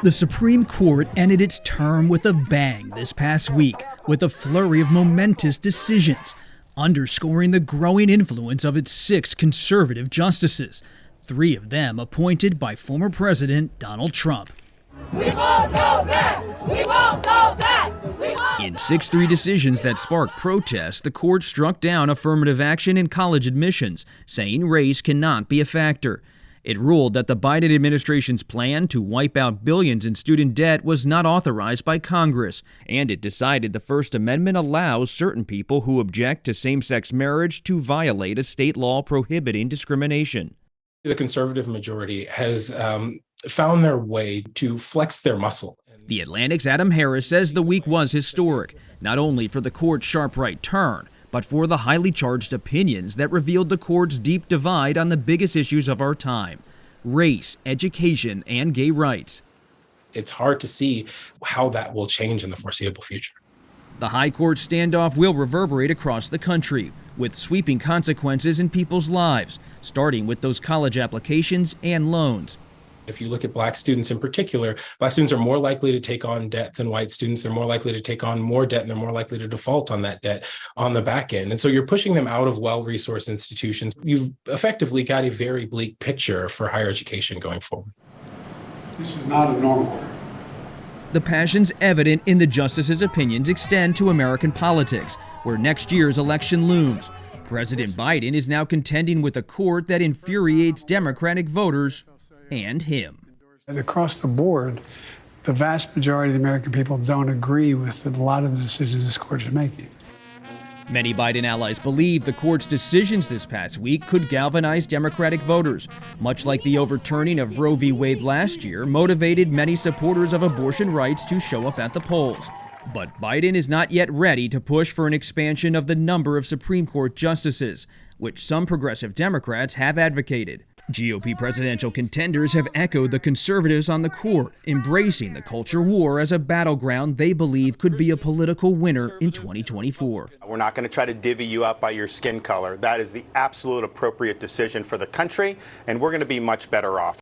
The Supreme Court ended its term with a bang this past week with a flurry of momentous decisions, underscoring the growing influence of its 6 conservative justices, 3 of them appointed by former President Donald Trump. We won't go back! We won't go back! We won't. In 6-3 decisions that sparked protests, the court struck down affirmative action in college admissions, saying race cannot be a factor. It ruled that the Biden administration's plan to wipe out billions in student debt was not authorized by Congress, and it decided the First Amendment allows certain people who object to same-sex marriage to violate a state law prohibiting discrimination. The conservative majority has found their way to flex their muscle. The Atlantic's Adam Harris says the week was historic, not only for the court's sharp right turn, but for the highly charged opinions that revealed the court's deep divide on the biggest issues of our time: race, education, and gay rights. It's hard to see how that will change in the foreseeable future. The high court standoff will reverberate across the country, with sweeping consequences in people's lives, starting with those college applications and loans. If you look at Black students in particular, Black students are more likely to take on debt than white students. They're more likely to take on more debt, and they're more likely to default on that debt on the back end. And so you're pushing them out of well-resourced institutions. You've effectively got a very bleak picture for higher education going forward. This is not a normal order. The passions evident in the justices' opinions extend to American politics, where next year's election looms. President Biden is now contending with a court that infuriates Democratic voters and him. Across the board, the vast majority of the American people don't agree with a lot of the decisions this court is making. Many Biden allies believe the court's decisions this past week could galvanize Democratic voters, much like the overturning of Roe v. Wade last year motivated many supporters of abortion rights to show up at the polls. But Biden is not yet ready to push for an expansion of the number of Supreme Court justices, which some progressive Democrats have advocated. GOP presidential contenders have echoed the conservatives on the court, embracing the culture war as a battleground they believe could be a political winner in 2024. We're not going to try to divvy you up by your skin color. That is the absolute appropriate decision for the country, and we're going to be much better off.